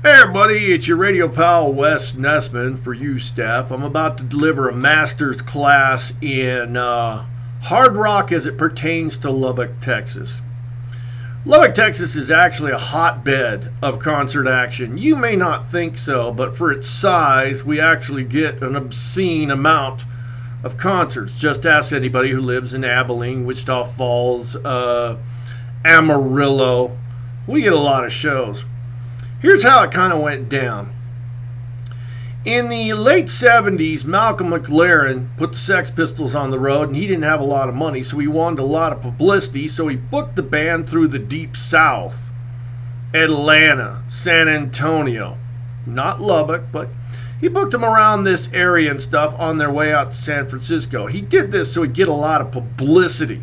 Hey everybody, it's your radio pal Wes Nessman for you staff. I'm about to deliver a master's class in hard rock as it pertains to Lubbock, Texas. Lubbock, Texas is actually a hotbed of concert action. You may not think so, but for its size, we actually get an obscene amount of concerts. Just ask anybody who lives in Abilene, Wichita Falls, Amarillo. We get a lot of shows. Here's how it kind of went down. In the late 70s, Malcolm McLaren put the Sex Pistols on the road, and he didn't have a lot of money, so he wanted a lot of publicity, so he booked the band through the Deep South. Atlanta, San Antonio, not Lubbock, but he booked them around this area and stuff on their way out to San Francisco. He did this so he'd get a lot of publicity,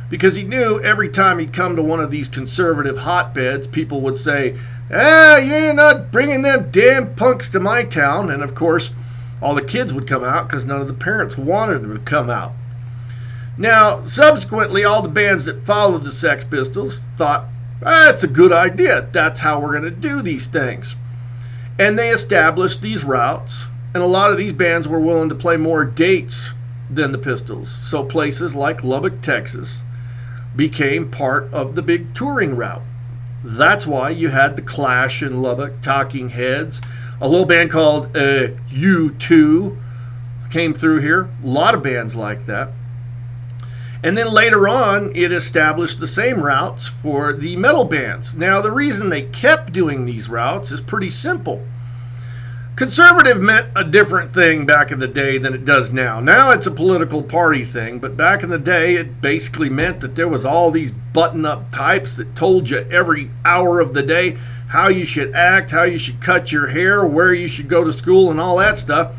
because he knew every time he'd come to one of these conservative hotbeds, people would say, you're not bringing them damn punks to my town. And of course, all the kids would come out because none of the parents wanted them to come out. Now, subsequently, all the bands that followed the Sex Pistols thought, that's a good idea. That's how we're going to do these things. And they established these routes, and a lot of these bands were willing to play more dates than the Pistols. So places like Lubbock, Texas, became part of the big touring route. That's why you had the Clash in Lubbock, Talking Heads, a little band called U2 came through here. A lot of bands like that. And then later on, it established the same routes for the metal bands. Now, the reason they kept doing these routes is pretty simple. Conservative meant a different thing back in the day than it does now. Now it's a political party thing, but back in the day it basically meant that there was all these button-up types that told you every hour of the day how you should act, how you should cut your hair, where you should go to school, and all that stuff.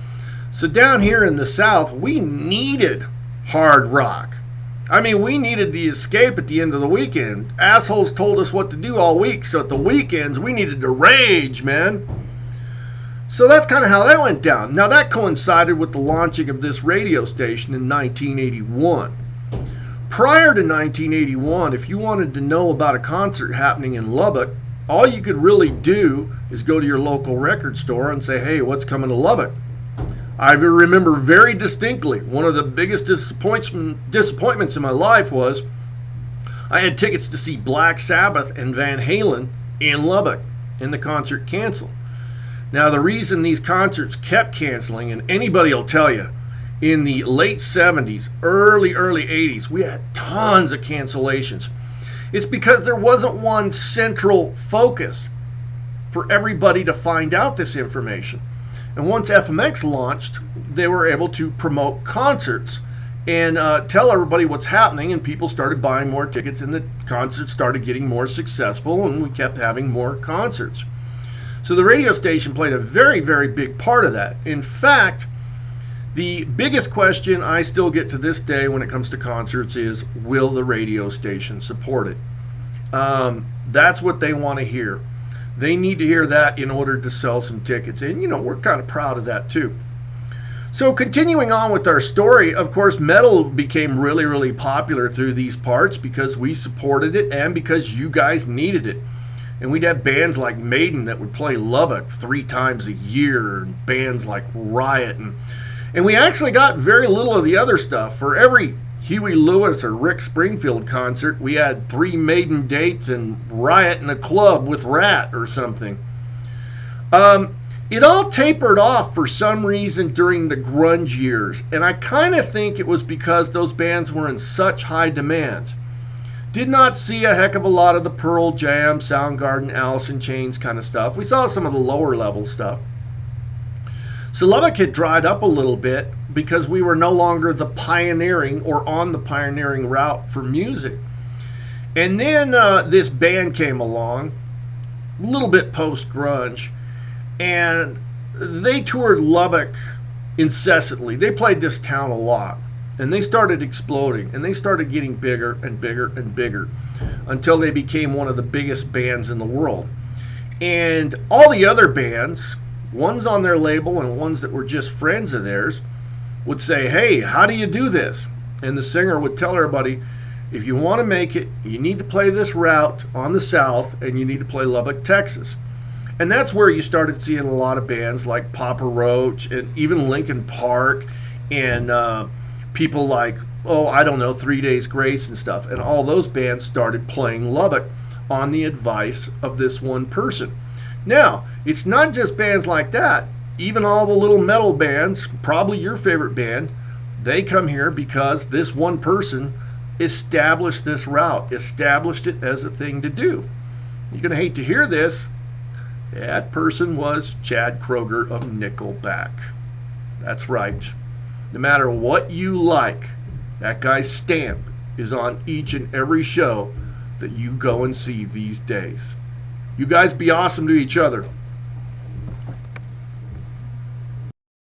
So down here in the South, we needed hard rock. I mean, we needed the escape at the end of the weekend. Assholes told us what to do all week, so at the weekends we needed to rage, man. So that's kind of how that went down. Now, that coincided with the launching of this radio station in 1981. Prior to 1981, if you wanted to know about a concert happening in Lubbock, all you could really do is go to your local record store and say, hey, what's coming to Lubbock? I remember very distinctly, one of the biggest disappointments in my life was I had tickets to see Black Sabbath and Van Halen in Lubbock, and the concert canceled. Now, the reason these concerts kept canceling, and anybody will tell you, in the late 70s, early 80s, we had tons of cancellations. It's because there wasn't one central focus for everybody to find out this information. And once FMX launched, they were able to promote concerts and tell everybody what's happening, and people started buying more tickets, and the concerts started getting more successful, and we kept having more concerts. So the radio station played a very, very big part of that. In fact, the biggest question I still get to this day when it comes to concerts is, will the radio station support it? That's what they want to hear. They need to hear that in order to sell some tickets. And, you know, we're kind of proud of that, too. So continuing on with our story, of course, metal became really, really popular through these parts because we supported it and because you guys needed it. And we'd have bands like Maiden that would play Lubbock 3 times a year, and bands like Riot. And we actually got very little of the other stuff. For every Huey Lewis or Rick Springfield concert, we had 3 Maiden dates and Riot in a club with Rat or something. It all tapered off for some reason during the grunge years. And I kind of think it was because those bands were in such high demand. Did not see a heck of a lot of the Pearl Jam, Soundgarden, Alice in Chains kind of stuff. We saw some of the lower level stuff. So Lubbock had dried up a little bit because we were no longer the pioneering or on the pioneering route for music. And then this band came along, a little bit post-grunge, and they toured Lubbock incessantly. They played this town a lot. And they started exploding, and they started getting bigger and bigger and bigger until they became one of the biggest bands in the world. And all the other bands, ones on their label and ones that were just friends of theirs, would say, hey, how do you do this? And the singer would tell everybody, if you want to make it, you need to play this route on the south, and you need to play Lubbock, Texas. And that's where you started seeing a lot of bands like Papa Roach and even Linkin Park and people like, oh, I don't know, 3 Days Grace and stuff. And all those bands started playing Lubbock on the advice of this one person. Now, it's not just bands like that. Even all the little metal bands, probably your favorite band, they come here because this one person established this route, established it as a thing to do. You're going to hate to hear this. That person was Chad Kroeger of Nickelback. That's right. No matter what you like, that guy's stamp is on each and every show that you go and see these days. You guys be awesome to each other.